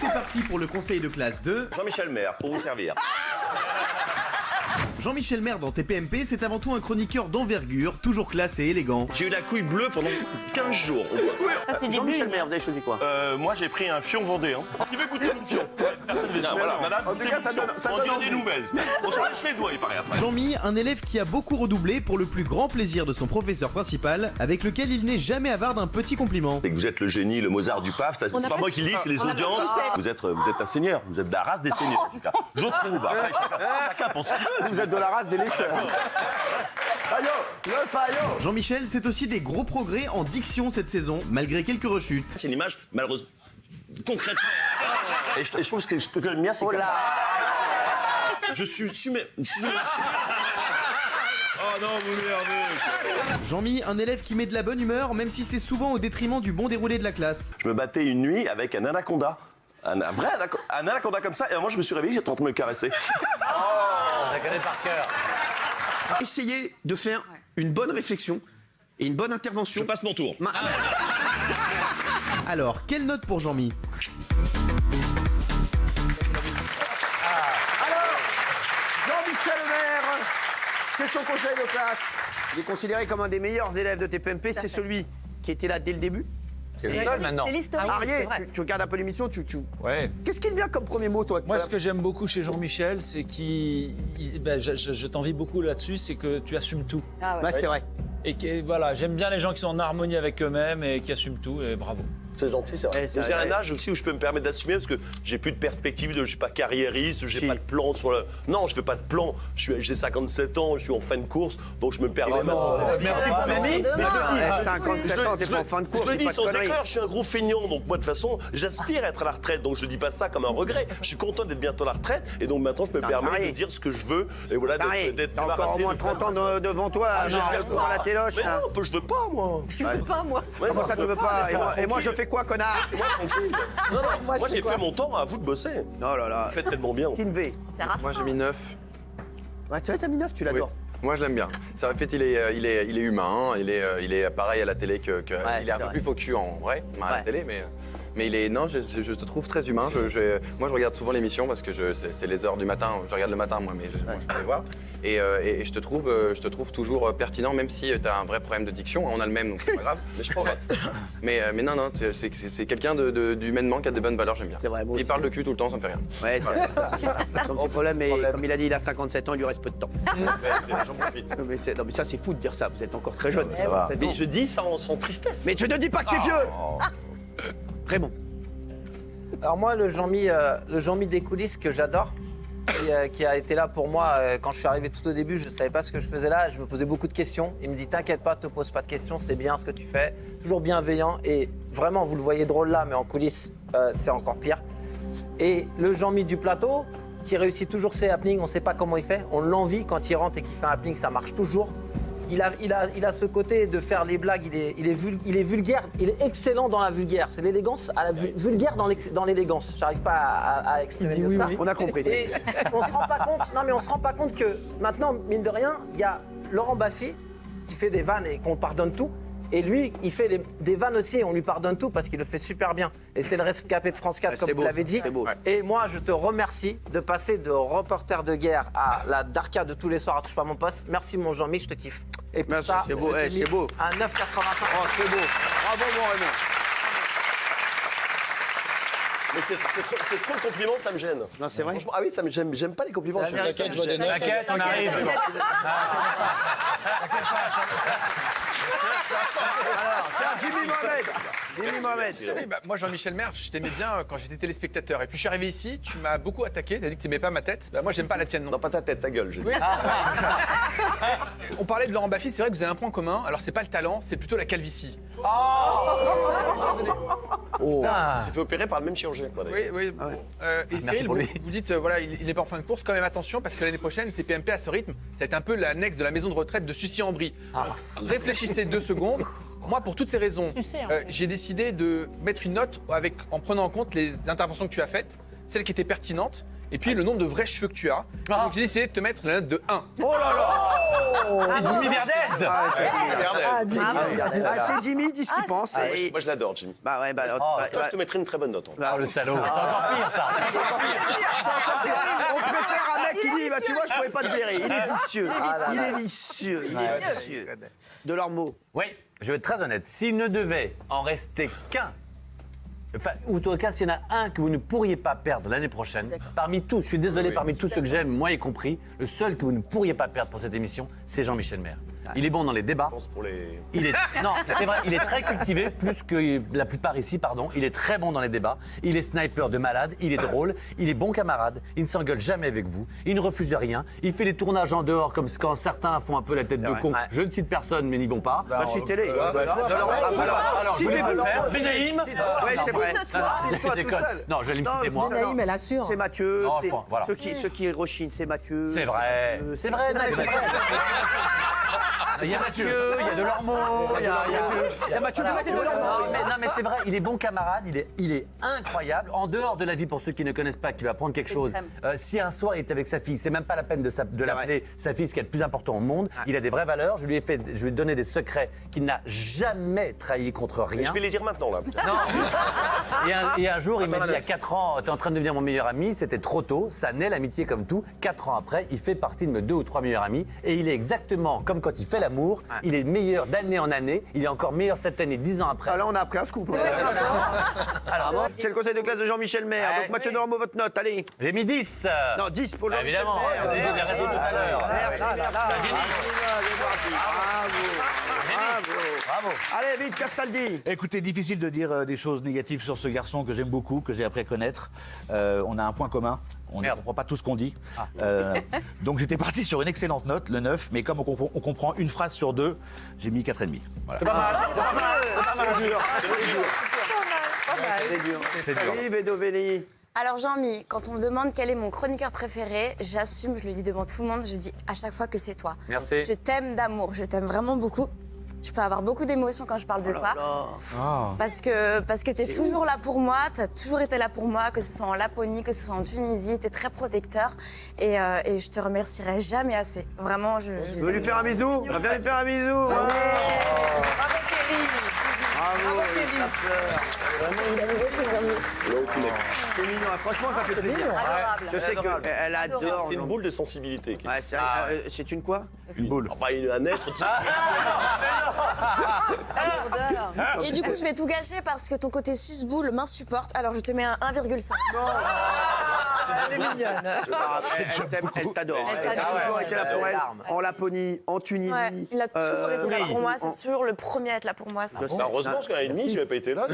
c'est parti pour le conseil de classe de Jean-Michel Maire, pour vous servir. Jean-Michel Maire dans TPMP, c'est avant tout un chroniqueur d'envergure, toujours classe et élégant. J'ai eu la couille bleue pendant 15 jours. Jean-Michel Maire, vous avez choisi quoi? Moi, j'ai pris un fion vendéen. Qui veut goûter mon fion? Personne ne veut dire. Voilà, madame. En tout cas, ça donne des nouvelles. On se lèche les doigts, il paraît après. Jean-Mi, un élève qui a beaucoup redoublé pour le plus grand plaisir de son professeur principal, avec lequel il n'est jamais avare d'un petit compliment. C'est que vous êtes le génie, le Mozart du PAF, c'est pas moi qui lis, c'est les audiences. Vous êtes un seigneur, vous êtes de la race des seigneurs en tout cas. Je trouve, après chacun pense ce qu'il veut. Vous êtes de la race des lécheurs. Fayot, le Fayot. Jean-Michel, c'est aussi des gros progrès en diction cette saison, malgré quelques rechutes. C'est une image malheureuse, concrètement. Et je trouve que le mien, c'est Oh comme là. ça. Je suis... Oh non, vous m'énervez. Jean-Mi, un élève qui met de la bonne humeur, même si c'est souvent au détriment du bon déroulé de la classe. Je me battais une nuit avec un anaconda. Un vrai anaconda comme ça, et à un moment je me suis réveillé, j'étais en train de me caresser. Ça connaît par cœur. Essayez de faire une bonne réflexion et une bonne intervention. Je passe mon tour. Alors, quelle note pour Jean-Mi? Alors, Jean-Michel Maire, c'est son conseil de classe. Il est considéré comme un des meilleurs élèves de TPMP. C'est celui qui était là dès le début. C'est le seul maintenant. C'est l'historique. Arié, tu regardes un peu l'émission, Ouais. Qu'est-ce qui te vient comme premier mot, toi? Moi, ce que j'aime beaucoup chez Jean-Michel, c'est je t'envie beaucoup là-dessus, c'est que tu assumes tout. Ah ouais. Ouais, c'est vrai. Et que, voilà, j'aime bien les gens qui sont en harmonie avec eux-mêmes et qui assument tout, et bravo. C'est gentil, c'est vrai. Ouais, c'est J'ai vrai. un âge aussi où je peux me permettre d'assumer parce que j'ai plus de perspective, je suis pas carriériste, j'ai pas de plan sur le. Non, je fais pas de plan. J'ai 57 ans, je suis en fin de course, donc je me permets. Merci pour Mamie. Ouais, 57 ans, t'es pas en fin de course. Je le dis pas de sans conneries. écœur, je suis un gros feignant, donc moi de toute façon, j'aspire à être à la retraite, donc je dis pas ça comme un regret. Je suis content d'être bientôt à la retraite, et donc maintenant je me permets marié. de dire ce que je veux, et voilà, d'être T'as encore au moins 30 ans devant toi à pour la téloche. Mais non, je veux pas, moi. Je veux pas, moi. Ouais, Comment non, ça, tu veux pas? Et moi, je fais quoi, connard? C'est moi tranquille. Non, moi j'ai fait mon temps, à vous de bosser. Oh là là. Vous faites tellement bien. Kinvé. C'est rare. Moi j'ai mis 9. Ouais, c'est vrai, t'as mis 9, tu l'adores. Moi je l'aime bien. Ça, en fait, il est humain, il est pareil à la télé que il est un c'est peu vrai. plus faux cul en vrai, à la Ouais. télé, mais il est non, je te trouve très humain. Moi je regarde souvent l'émission parce que c'est les heures du matin. Je regarde le matin moi, mais je peux les voir. Et je te trouve toujours pertinent, même si tu as un vrai problème de diction. On a le même, donc c'est pas grave. Mais je progresse. Mais non, c'est quelqu'un d'humainement qui a des bonnes valeurs, j'aime bien. C'est vrai, moi Il aussi. parle de cul tout le temps, ça me fait rien. Ouais, c'est son petit problème, mais comme il a dit, il a 57 ans, il lui reste peu de temps. J'en profite. Non, mais ça, c'est fou de dire ça, vous êtes encore très jeune. Ça va. Mais je dis ça sans tristesse. Mais je te dis pas que t'es vieux. Raymond. Alors moi, le Jean-Mi des coulisses que j'adore, qui a été là pour moi quand je suis arrivé tout au début, je savais pas ce que je faisais là, je me posais beaucoup de questions. Il me dit t'inquiète pas, te pose pas de questions, c'est bien ce que tu fais, toujours bienveillant et vraiment vous le voyez drôle là, mais en coulisses c'est encore pire. Et le Jean-Mi du plateau qui réussit toujours ses happenings, on sait pas comment il fait, on l'envie quand il rentre et qu'il fait un happening, ça marche toujours. Il a ce côté de faire les blagues, il est vulgaire, il est excellent dans la vulgaire. C'est l'élégance, vulgaire dans l'élégance. J'arrive pas à exprimer mieux que ça. On a compris. Et on se rend pas compte, non mais on se rend pas compte que maintenant, mine de rien, il y a Laurent Baffy qui fait des vannes et qu'on pardonne tout. Et lui, il fait des vannes aussi et on lui pardonne tout parce qu'il le fait super bien. Et c'est le rescapé de France 4, Ouais, comme c'est vous beau, l'avez ça, dit. c'est beau. Et moi, je te remercie de passer de reporter de guerre à la Darka de tous les soirs à Touche pas mon poste. Merci mon Jean-Mi, je te kiffe. Et pour Merci, ça, c'est beau, je t'ai c'est mis beau. un 9,85. Oh, c'est beau. Bravo, mon Raymond. Mais c'est trop de compliments, ça me gêne. Non, c'est vrai. Franchement, ah oui, ça me j'aime pas les compliments. C'est américain, je gêne. T'inquiète, on arrive. Alors, tiens, Jimmy Mohamed. Oui, bah, moi, Jean-Michel Maire, je t'aimais bien quand j'étais téléspectateur. Et puis je suis arrivé ici, tu m'as beaucoup attaqué, t'as dit que t'aimais pas ma tête. Bah, moi, j'aime pas la tienne, non. Non, pas ta tête, ta gueule. j'ai dit. Oui. On parlait de Laurent Baffy, c'est vrai que vous avez un point commun. Alors, c'est pas le talent, c'est plutôt la calvitie. Tu fait opérer par le même chirurgien. Quoi, d'ailleurs. Oui, oui. Et Cyril, vous dites, voilà, il n'est pas en fin de course, quand même attention, parce que l'année prochaine, TPMP à ce rythme, ça va être un peu l'annexe de la maison de retraite de Sucy-en-Brie. Réfléchissez 2 secondes. Moi, pour toutes ces raisons, j'ai décidé de mettre une note en prenant en compte les interventions que tu as faites, celles qui étaient pertinentes, et puis le nombre de vrais cheveux que tu as. Donc j'ai décidé de te mettre la note de 1. Oh là là. C'est Jimmy Verdez. C'est Jimmy, dis ce qu'il pense. Et- Moi, je l'adore, Jimmy. Bah ouais, bah, Je te mettrai une très bonne note. Ah, le salaud. C'est encore pire, ça. on préfère un mec qui dit, bah tu vois, je pourrais pas te blairer. Il est vicieux. Il est vicieux. Il est vicieux. De leurs mots. Oui, je vais être très honnête. S'il ne devait en rester qu'un, enfin, ou en tout cas, s'il y en a un que vous ne pourriez pas perdre l'année prochaine, parmi tous, je suis désolé, parmi tous ceux que j'aime, moi y compris, le seul que vous ne pourriez pas perdre pour cette émission, c'est Jean-Michel Maire. Il est bon dans les débats. Je pense pour les... Il est, non, c'est vrai, il est très cultivé, plus que la plupart ici, pardon. Il est très bon dans les débats. Il est sniper de malade, il est drôle, il est bon camarade, il ne s'engueule jamais avec vous, il ne refuse rien, il fait les tournages en dehors comme quand certains font un peu la tête de con. Je ne cite personne, mais n'y vont pas. Bah, citez-les. Alors, je voulais pas le faire. Benaïm. Ouais, c'est vrai. Je déconne. Non, je vais me citer moi. Benaïm, elle assure. C'est Mathieu. Non, c'est- voilà. Ceux qui rechignent, c'est Mathieu. C'est vrai. C'est vrai, non, c'est vrai. Il y a Mathieu, il y a Delormeau, il y a Mathieu voilà. Delormeau. Non, mais c'est vrai, il est bon camarade, il est incroyable. En dehors de la vie, pour ceux qui ne connaissent pas, qui va apprendre quelque chose, si un soir il est avec sa fille, c'est même pas la peine de l'appeler sa fille, ce qui est le plus important au monde. Il a des vraies valeurs, je lui ai donné des secrets qu'il n'a jamais trahis contre rien. Je vais les dire maintenant, là. Non. Et un jour, il m'a dit, il y a 4 ans, t'es en train de devenir mon meilleur ami, c'était trop tôt, ça naît l'amitié comme tout. 4 ans après, il fait partie de mes 2 ou 3 meilleurs amis et il est exactement comme quand il fait l'amour, il est meilleur d'année en année, il est encore meilleur cette année, 10 ans après. Ah, là, on a appris un scoop. Alors, C'est le conseil de classe de Jean-Michel Maire. Donc Mathieu Delormeau, votre note, allez. j'ai mis 10. Non, 10 pour Jean-Michel Évidemment, Maire. on a des Merci. raisons tout à l'heure. Merci. Bravo. Allez, vite, Castaldi. Écoutez, difficile de dire des choses négatives sur ce garçon que j'aime beaucoup, que j'ai appris à connaître. On a un point commun. On ne comprend pas tout ce qu'on dit. Donc j'étais parti sur une excellente note, le 9, mais comme on comprend une phrase sur 2, j'ai mis 4,5. Voilà. C'est dur. C'est dur. Yves et Dovelli. Alors Jean-Mi, quand on me demande quel est mon chroniqueur préféré, j'assume, je le dis devant tout le monde, je dis à chaque fois que c'est toi. Merci. Je t'aime d'amour, je t'aime vraiment beaucoup. Je peux avoir beaucoup d'émotions quand je parle de toi. Parce que tu es toujours là pour moi, tu as toujours été là pour moi, que ce soit en Laponie, que ce soit en Tunisie, tu es très protecteur. Et je te remercierai jamais assez. Vraiment, je Tu veux lui faire un bisou? On va bien lui faire un bisou. Bravo Kelly. Bravo, ça C'est mignon, franchement, ça fait plaisir. Adorable. Je sais qu'elle adore. C'est une boule de sensibilité. Ouais, c'est une quoi? Une boule. Enfin, un être. Et du coup, je vais tout gâcher parce que ton côté susboule m'insupporte. Alors, je te mets un 1,5. Elle est mignonne. Elle t'adore. Elle a toujours été là pour elle. En Laponie, en Tunisie. Ouais, il a toujours été là pour moi. C'est toujours le premier à être là pour moi. Ça. Heureusement, parce qu'un an et demi, je n'avais pas été là.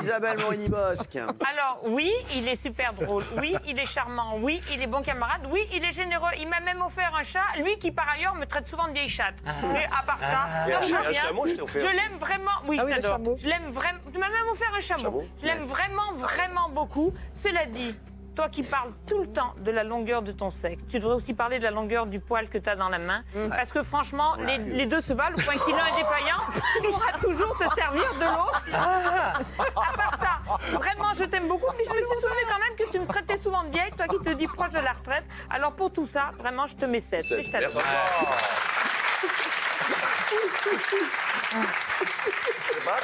Isabelle Morini-Bosque. Alors, oui, il est super drôle. Oui, il est charmant. Oui, il est bon camarade. Oui, il est généreux. Il m'a même offert un chat, lui qui, par ailleurs, me traite souvent de vieille chatte. Mais à part ça, non, un chameau, je t'ai offert. Je l'aime vraiment. Oui, Ah oui, le j'adore. chameau. Je l'aime vraiment. Tu m'as même offert un chameau. Je l'aime vraiment, vraiment beaucoup. Cela dit, toi qui parles tout le temps de la longueur de ton sexe, tu devrais aussi parler de la longueur du poil que tu as dans la main. Parce que franchement, les deux se valent. Au point qu'il l'un est défaillant, tu pourras toujours te servir de l'autre. À part ça, vraiment, je t'aime beaucoup. Mais je me suis souvenu quand même que tu me traitais souvent de vieille, toi qui te dis proche de la retraite. Alors pour tout ça, vraiment, je te mets 7. Mais je t'adore. Merci.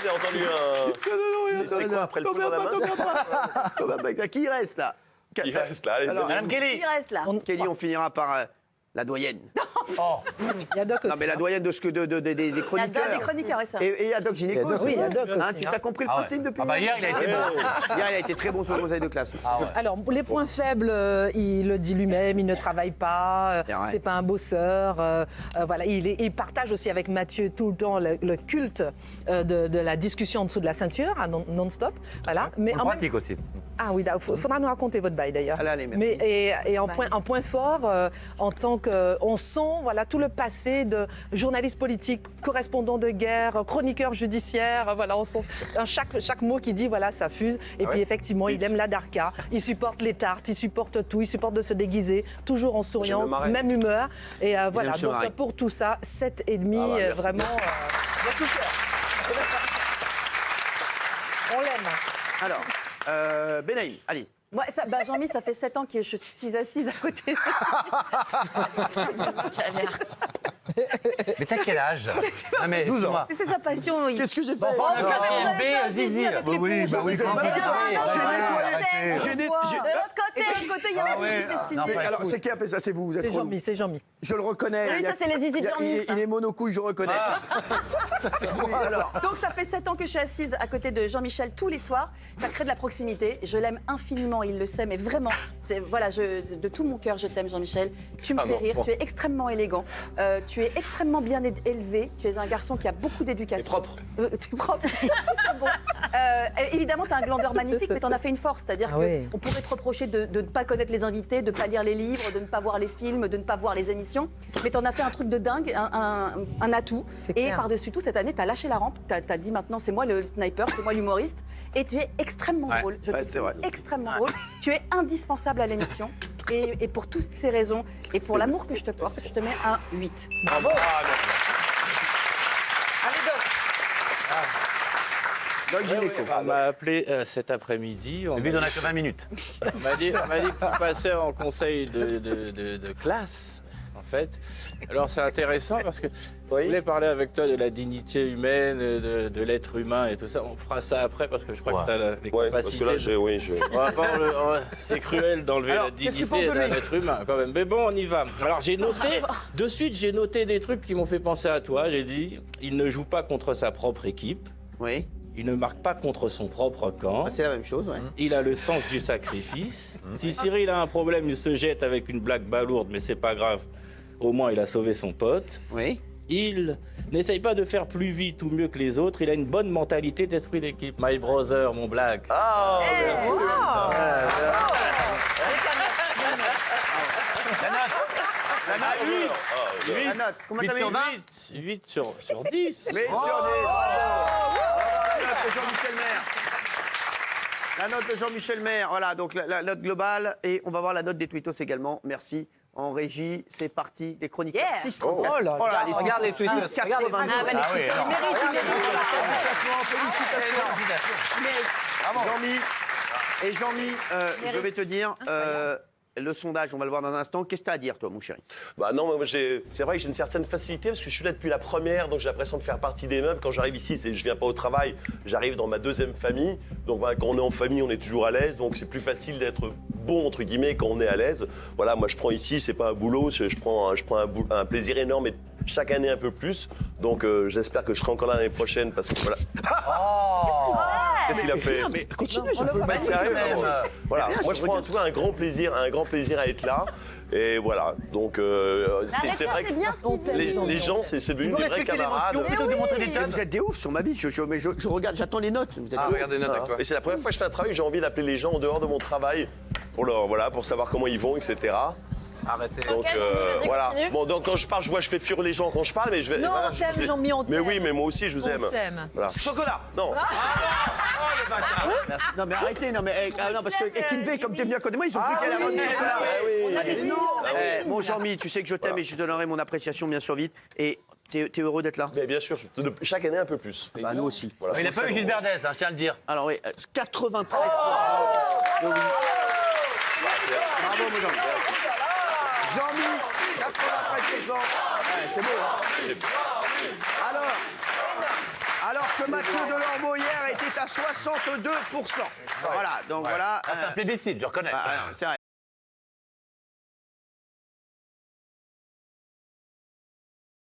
J'ai entendu un. C'était quoi après le poule dans la main? Qui reste là? Il reste là. Allez, Alors, Madame Kelly. Il reste là. Kelly, on finira par la doyenne. Il y a Doc aussi. Non, mais la doyenne de ce que des chroniqueurs. Des chroniqueurs, oui, ça. Et il y a Doc Gynéco. Oui, il y a Doc Hein, aussi. tu t'as compris le principe depuis hier, il a été bon. Hier, il a été très bon sur le conseil de classe. Alors, les points faibles, il le dit lui-même, il ne travaille pas, C'est vrai. c'est pas un bosseur. Voilà, il partage aussi avec Mathieu tout le temps le culte de la discussion en dessous de la ceinture, hein, non-stop. Voilà. Mais On le pratique aussi. Ah oui, il faudra nous raconter votre bail d'ailleurs. Allez, merci. Mais et en point fort, en tant que, on sent voilà tout le passé de journaliste politique, correspondant de guerre, chroniqueur judiciaire. Voilà, on sent chaque mot qu'il dit, voilà, ça fuse. Et puis effectivement, il aime la darka, il supporte les tartes, il supporte tout, il supporte de se déguiser, toujours en souriant, J'aime le marais. même humeur. Et voilà, aime ce marais. donc pour tout ça, 7,5, merci. vraiment. De tout cœur. On l'aime. Alors, Benaïm, allez, Moi, Jean-Mi, ça fait 7 ans que je suis assise à côté. Mais t'as quel âge? Ah, mais 12 ans. C'est sa passion. Qu'est-ce que j'ai fait? Bon, Zizi. Oui, bah oui, quand même. J'ai nettoyé. De l'autre côté, il y a la Zizi Festine. Mais alors, c'est qui a fait ça? C'est vous, vous êtes C'est Jean-Mi, c'est Jean-Mi. Je le reconnais. Oui, ça, c'est les Zizi de Jean-Mi, ça. Il est monocouille, je reconnais. Ça, c'est oui, alors. Donc ça fait 7 ans que je suis assise à côté de Jean-Michel tous les soirs. Ça crée de la proximité. Je l'aime infiniment, il le sait, mais vraiment, voilà, de tout mon cœur, je t'aime Jean-Michel. Tu me fais rire, tu es extrêmement élégant, tu es extrêmement bien élevé. Tu es un garçon qui a beaucoup d'éducation. T'es propre. T'es propre. Tout ça, bon. Évidemment, t'as un glandeur magnifique, mais t'en as fait une force. C'est-à-dire qu'on pourrait te reprocher de ne pas connaître les invités, de ne pas lire les livres, de ne pas voir les films, de ne pas voir les émissions. Mais t'en as fait un truc de dingue, un atout. Et par-dessus tout, cette année, t'as lâché la rampe. T'as dit maintenant, c'est moi le sniper, c'est moi l'humoriste. Et tu es extrêmement drôle. Je te trouve extrêmement drôle. Tu es indispensable à l'émission. Et pour toutes ces raisons, et pour l'amour que je te porte, je te mets un 8. Bravo. Allez, Doc. On m'a appelé cet après-midi. On en a que 20 minutes. On m'a dit que tu passais en conseil de classe, en fait. Alors c'est intéressant parce que je voulais parler avec toi de la dignité humaine, de l'être humain et tout ça. On fera ça après parce que je crois que tu as les capacités. Parce que là, c'est cruel d'enlever la dignité d'un être humain quand même. Mais bon, on y va. Alors j'ai noté des trucs qui m'ont fait penser à toi. J'ai dit, il ne joue pas contre sa propre équipe. Oui. Il ne marque pas contre son propre camp. C'est la même chose, ouais. Il a le sens du sacrifice. Si Cyril a un problème, il se jette avec une blague balourde, mais c'est pas grave. Au moins, il a sauvé son pote. Oui. Il n'essaye pas de faire plus vite ou mieux que les autres. Il a une bonne mentalité d'esprit d'équipe. My brother, mon blague. Ah, merci. La note. Comment t'as mis 8 sur 10. 8 sur 10. La note de Jean-Michel Maire. Voilà, donc la note globale. Et on va voir la note des tweetos également. Merci. En régie, c'est parti. Les chroniqueurs. 6 Oh là là. Regarde les tweetos. Regarde les tweetos. Il mérite. Félicitations. Jean-Mi. Et Jean-Mi, je vais te dire, le sondage, on va le voir dans un instant. Qu'est-ce que tu as à dire, toi, mon chéri? Bah non, moi c'est vrai que j'ai une certaine facilité parce que je suis là depuis la première, donc j'ai l'impression de faire partie des meubles. Quand j'arrive ici, je viens pas au travail, j'arrive dans ma deuxième famille. Donc voilà, quand on est en famille, on est toujours à l'aise, donc c'est plus facile d'être bon entre guillemets quand on est à l'aise. Voilà, moi je prends ici, c'est pas un boulot, je prends un plaisir énorme et chaque année un peu plus. Donc j'espère que je serai encore là l'année prochaine parce que voilà. Qu'est-ce qu'il a fait? Non, mais continue, je peux pas être sérieux. Voilà, moi je prends en tout cas un grand plaisir à être là. Et voilà, donc c'est vrai que les gens, c'est devenu des vrais camarades. Vous êtes des oufs sur ma vie, je regarde, j'attends les notes. Regarde les notes avec toi. Et c'est la première fois que je fais un travail, j'ai envie d'appeler les gens en dehors de mon travail pour savoir comment ils vont, etc. Arrêtez. Donc voilà. Bon, donc quand je parle, je fais fuir les gens quand je parle, mais je vais. Non, on t'aime, Jean-Mi, on t'aime. Mais oui, mais moi aussi, je vous aime. On t'aime. Voilà. Chocolat. Non. Merci. Non mais arrêtez, non parce que Kinvey, comme t'es venu à côté de moi, ils ont cru qu'elle allait ramener du chocolat. On a des noms. Bon Jean-Mi, tu sais que je t'aime et je te donnerai mon appréciation bien sûr vite. Et t'es heureux d'être là? Mais bien sûr, chaque année un peu plus. Bah nous aussi. Voilà, il n'a pas eu Gilles Verdez, je tiens à le dire. Alors oui, 93%. Oui. Bravo mon Jean-Mi. Jean-Mi, 93%. Ouais, c'est beau. Hein. Alors que Mathieu Delormeau hier était à 62%. Voilà, donc voilà. C'est un plébiscite, je reconnais. C'est vrai.